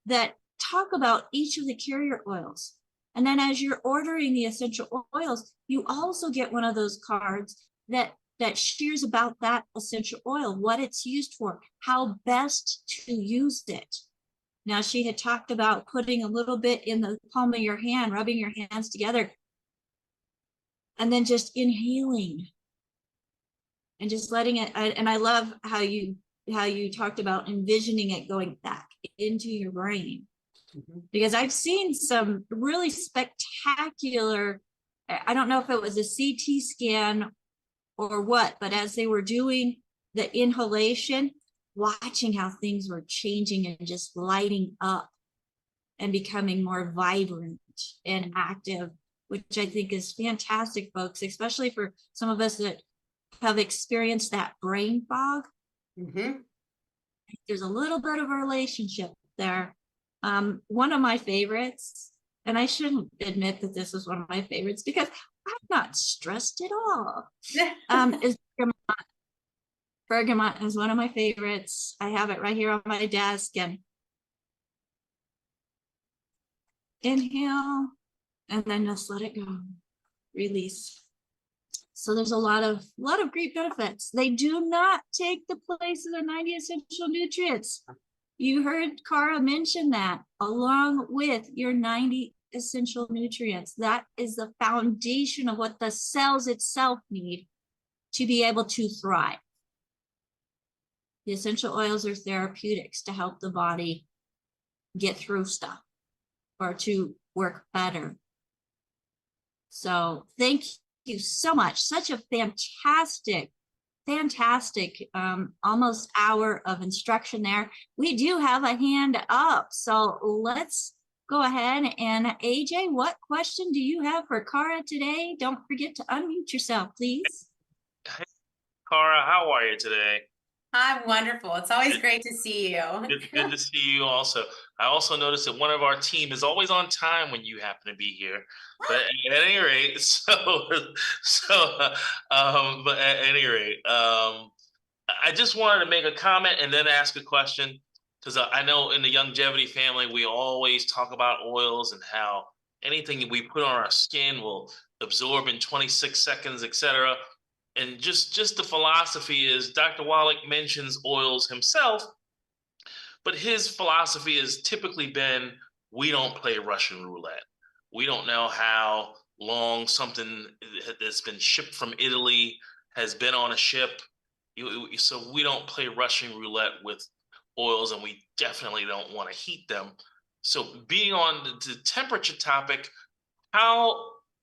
that talk about each of the carrier oils. And then as you're ordering the essential oils, you also get one of those cards that shares about that essential oil, what it's used for, how best to use it. Now, she had talked about putting a little bit in the palm of your hand, rubbing your hands together, and then just inhaling and just letting it. And I love how you talked about envisioning it going back into your brain, because I've seen some really spectacular, I don't know if it was a CT scan or what, but as they were doing the inhalation, watching how things were changing and just lighting up and becoming more vibrant and active, which I think is fantastic, folks, especially for some of us that have experienced that brain fog. There's a little bit of a relationship there. One of my favorites, and I shouldn't admit that this is one of my favorites because I'm not stressed at all, is bergamot is one of my favorites. I have it right here on my desk, and inhale and then just let it go, release. So there's a lot of great benefits. They do not take the place of the 90 essential nutrients. You heard Cara mention that, along with your 90 essential nutrients. That is the foundation of what the cells itself need to be able to thrive. The essential oils are therapeutics to help the body get through stuff or to work better. So thank you so much. Such a fantastic almost hour of instruction there. We do have a hand up, so let's go ahead. And AJ, what question do you have for Cara today? Don't forget to unmute yourself, please. Hey, Cara, how are you today? I'm wonderful. It's always great to see you. Good to see you also. I also noticed that one of our team is always on time when you happen to be here. But at any rate, but at any rate, I just wanted to make a comment and then ask a question, because I know in the Longevity family, we always talk about oils and how anything we put on our skin will absorb in 26 seconds, etc. And just the philosophy is Dr. Wallach mentions oils himself, but his philosophy has typically been, we don't play Russian roulette. We don't know how long something that's been shipped from Italy has been on a ship. So we don't play Russian roulette with oils, and we definitely don't want to heat them. So being on the temperature topic,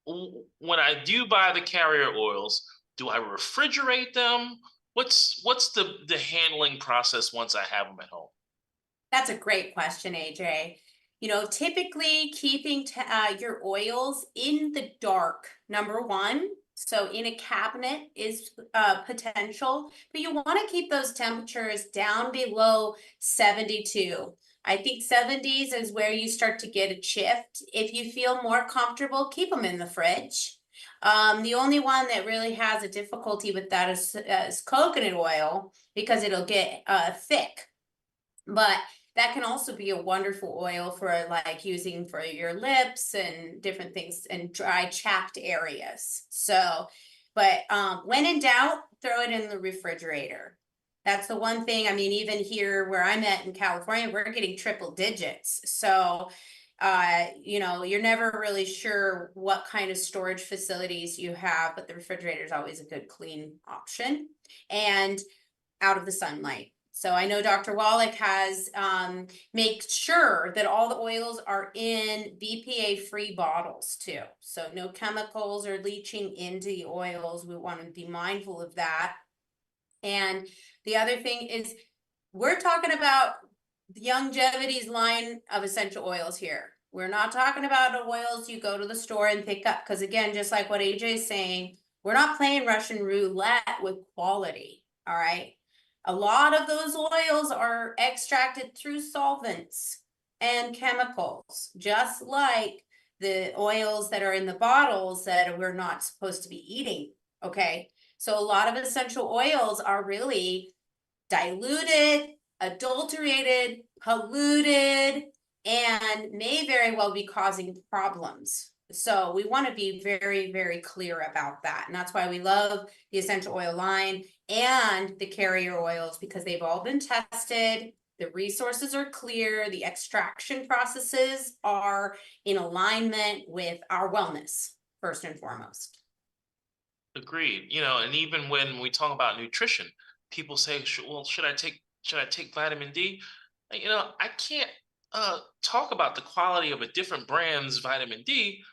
when I do buy the carrier oils, do I refrigerate them? What's the handling process once I have them at home? That's a great question, AJ. Typically keeping your oils in the dark, number one. So in a cabinet is potential, but you want to keep those temperatures down below 72. I think 70s is where you start to get a shift. If you feel more comfortable, keep them in the fridge. The only one that really has a difficulty with that is coconut oil, because it'll get thick. But that can also be a wonderful oil for like using for your lips and different things and dry chapped areas. So, but when in doubt, throw it in the refrigerator. That's the one thing. I mean, even here where I'm at in California, we're getting triple digits. So, you're never really sure what kind of storage facilities you have, but the refrigerator is always a good clean option and out of the sunlight. So I know Dr. Wallach has make sure that all the oils are in BPA-free bottles too. So no chemicals are leaching into the oils. We want to be mindful of that. And the other thing is, we're talking about Longevity's line of essential oils here. We're not talking about the oils you go to the store and pick up. Because again, just like what AJ is saying, we're not playing Russian roulette with quality. All right. A lot of those oils are extracted through solvents and chemicals, just like the oils that are in the bottles that we're not supposed to be eating. Okay. So a lot of essential oils are really diluted, adulterated, polluted, and may very well be causing problems. So we want to be very, very clear about that. And that's why we love the essential oil line and the carrier oils, because they've all been tested. The resources are clear. The extraction processes are in alignment with our wellness, first and foremost. Agreed. And even when we talk about nutrition, people say, well, should I take vitamin D? I can't talk about the quality of a different brand's vitamin D,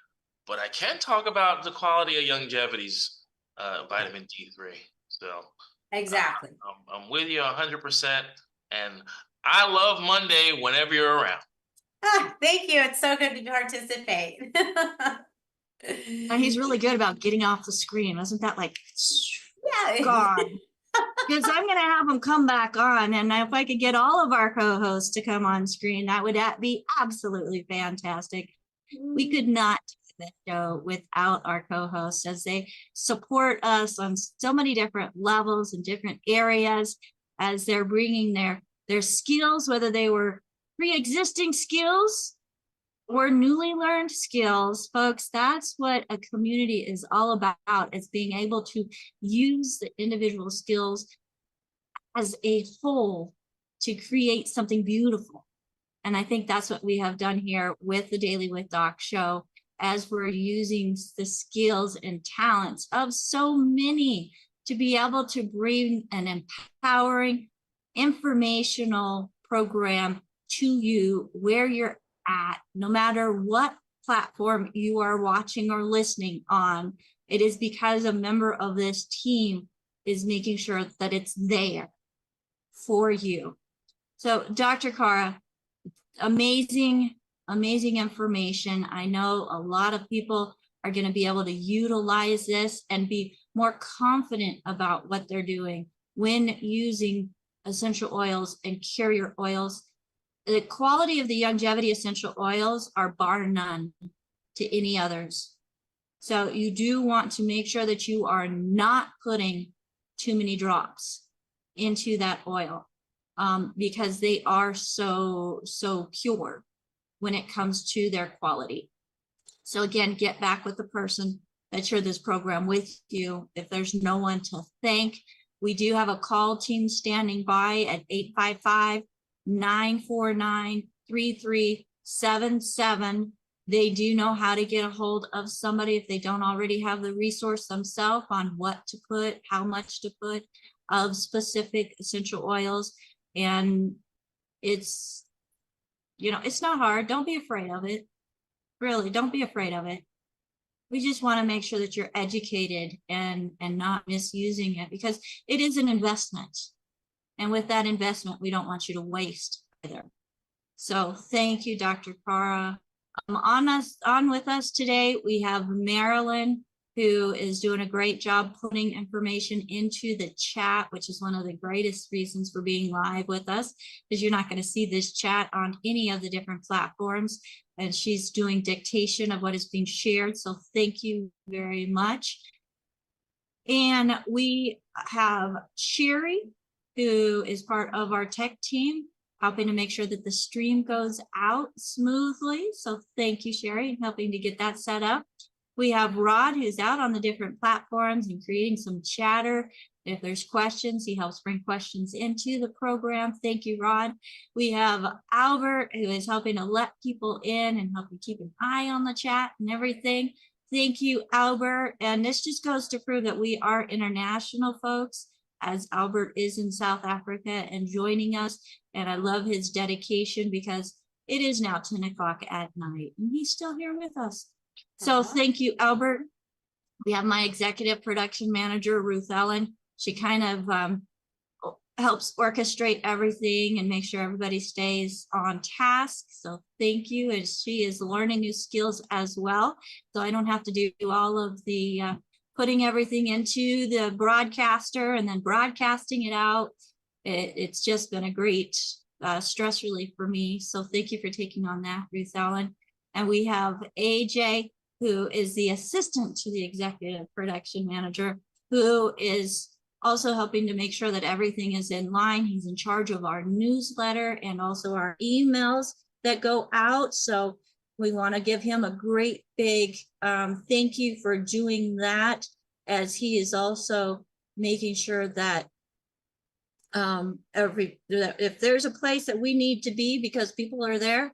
but I can talk about the quality of Longevity's vitamin D3. So Exactly. I'm with you 100%. And I love Monday whenever you're around. Thank you. It's so good to participate. And he's really good about getting off the screen. Wasn't that like, Yeah. God? Because I'm going to have him come back on. And if I could get all of our co-hosts to come on screen, that would be absolutely fantastic. We could not do this show without our co-hosts, as they support us on so many different levels and different areas, as they're bringing their skills, whether they were pre-existing skills or newly learned skills. Folks, that's what a community is all about. It's being able to use the individual skills as a whole to create something beautiful. And I think that's what we have done here with the Daily with Doc show, as we're using the skills and talents of so many to be able to bring an empowering, informational program to you where you're at, no matter what platform you are watching or listening on. It is because a member of this team is making sure that it's there for you. So Dr. Cara, amazing information. I know a lot of people are going to be able to utilize this and be more confident about what they're doing when using essential oils and carrier oils. The quality of the Longevity essential oils are bar none to any others. So you do want to make sure that you are not putting too many drops into that oil, because they are so pure when it comes to their quality. So again, get back with the person that shared this program with you. If there's no one to thank, we do have a call team standing by at 855-949-3377. They do know how to get a hold of somebody if they don't already have the resource themselves on what to put, how much to put of specific essential oils. And it's, it's not hard. Don't be afraid of it. Really, don't be afraid of it. We just want to make sure that you're educated and not misusing it, because it is an investment. And with that investment, we don't want you to waste either. So thank you, Dr. Cara. On with us today, we have Marilyn, who is doing a great job putting information into the chat, which is one of the greatest reasons for being live with us, because you're not going to see this chat on any of the different platforms. And she's doing dictation of what is being shared. So thank you very much. And we have Sherry, who is part of our tech team, helping to make sure that the stream goes out smoothly. So thank you, Sherry, helping to get that set up. We have Rod, who's out on the different platforms and creating some chatter. If there's questions, he helps bring questions into the program. Thank you, Rod. We have Albert, who is helping to let people in and helping keep an eye on the chat and everything. Thank you, Albert. And this just goes to prove that we are international, folks. as Albert is in South Africa and joining us. And I love his dedication because it is now 10 o'clock at night and he's still here with us. So thank you, Albert. We have my executive production manager, Ruth Ellen. She kind of helps orchestrate everything and make sure everybody stays on task. So thank you. And she is learning new skills as well. So I don't have to do all of the putting everything into the broadcaster and then broadcasting it out. It's just been a great stress relief for me. So thank you for taking on that, Ruth Ellen. And we have AJ, who is the assistant to the executive production manager, who is also helping to make sure that everything is in line. He's in charge of our newsletter and also our emails that go out. So we want to give him a great big thank you for doing that, as he is also making sure that if there's a place that we need to be because people are there,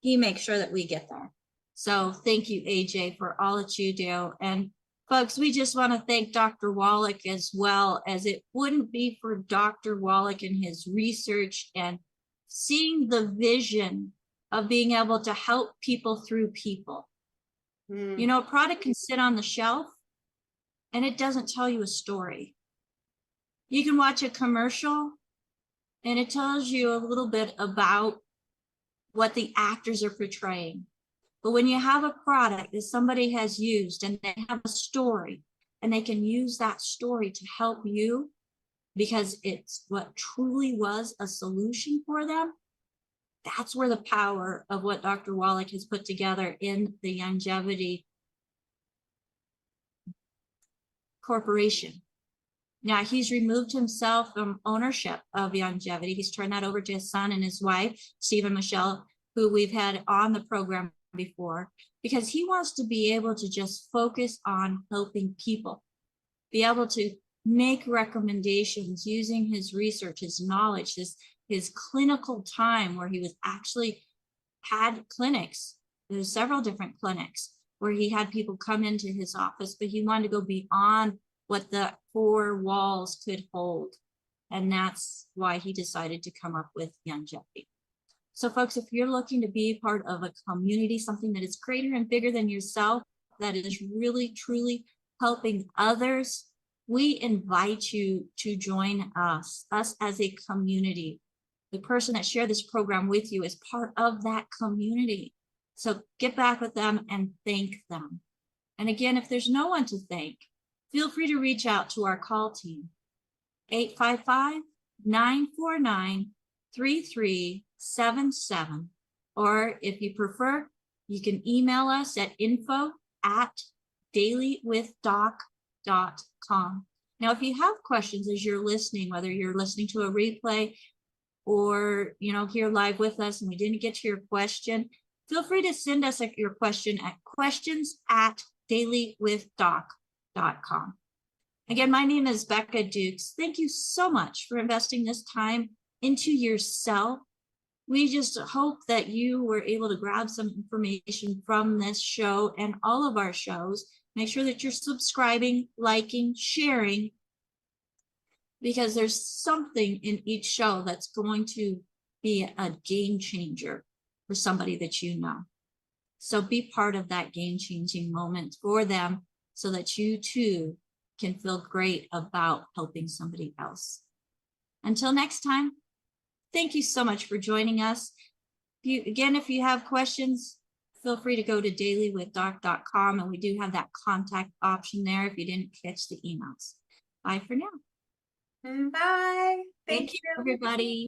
he makes sure that we get there. So thank you, AJ, for all that you do. And folks, we just want to thank Dr. Wallach as well, as it wouldn't be for Dr. Wallach and his research and seeing the vision of being able to help people through people. You know, a product can sit on the shelf and it doesn't tell you a story. You can watch a commercial and it tells you a little bit about what the actors are portraying. But when you have a product that somebody has used and they have a story and they can use that story to help you because it's what truly was a solution for them, that's where the power of what Dr. Wallach has put together in the Longevity Corporation. Now, he's removed himself from ownership of Longevity. He's turned that over to his son and his wife, Steve and Michelle, who we've had on the program before, because he wants to be able to just focus on helping people, be able to make recommendations using his research, his knowledge, his clinical time, where he was actually had clinics. There's several different clinics where he had people come into his office, but he wanted to go beyond what the four walls could hold. And that's why he decided to come up with Longevity. So folks, if you're looking to be part of a community, something that is greater and bigger than yourself, that is really, truly helping others, we invite you to join us as a community. The person that shared this program with you is part of that community. So get back with them and thank them. And again, if there's no one to thank, feel free to reach out to our call team, 855-949-3377. Or if you prefer, you can email us at info@dailywithdoc.com. Now, if you have questions as you're listening, whether you're listening to a replay or here live with us and we didn't get to your question, feel free to send us your question at questions@dailywithdoc.com. Again, my name is Becca Dukes. Thank you so much for investing this time into yourself. We just hope that you were able to grab some information from this show and all of our shows. Make sure that you're subscribing, liking, sharing, because there's something in each show that's going to be a game changer for somebody that you know. So be part of that game-changing moment for them so that you too can feel great about helping somebody else. Until next time, thank you so much for joining us. If you have questions, feel free to go to dailywithdoc.com, and we do have that contact option there if you didn't catch the emails. Bye for now. Bye. Thank you, everybody.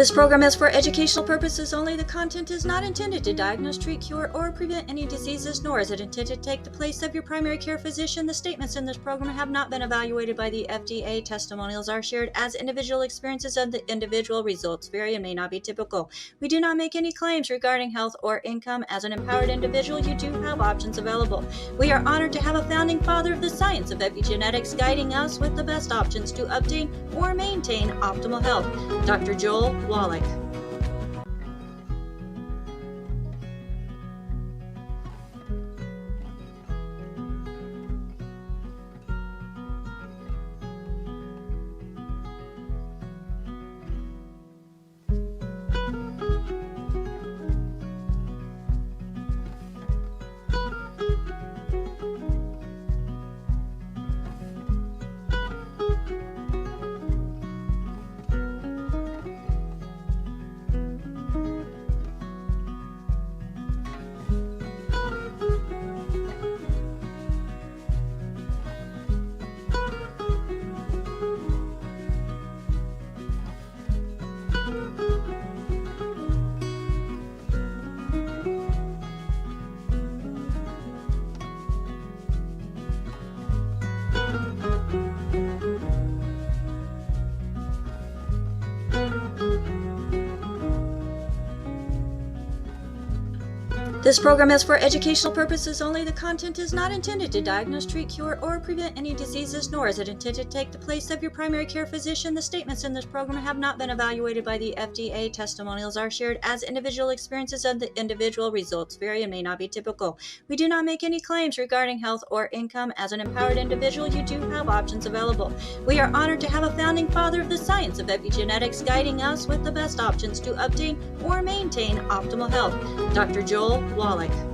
This program is for educational purposes only. The content is not intended to diagnose, treat, cure, or prevent any diseases, nor is it intended to take the place of your primary care physician. The statements in this program have not been evaluated by the FDA. Testimonials are shared as individual experiences, and the individual results vary and may not be typical. We do not make any claims regarding health or income. As an empowered individual, you do have options available. We are honored to have a founding father of the science of epigenetics guiding us with the best options to obtain or maintain optimal health, Dr. Joel Wallach. This program is for educational purposes only. The content is not intended to diagnose, treat, cure, or prevent any diseases, nor is it intended to take the place of your primary care physician. The statements in this program have not been evaluated by the FDA. Testimonials are shared as individual experiences, and the individual results vary and may not be typical. We do not make any claims regarding health or income. As an empowered individual, you do have options available. We are honored to have a founding father of the science of epigenetics guiding us with the best options to obtain or maintain optimal health, Dr. Joel Wallach.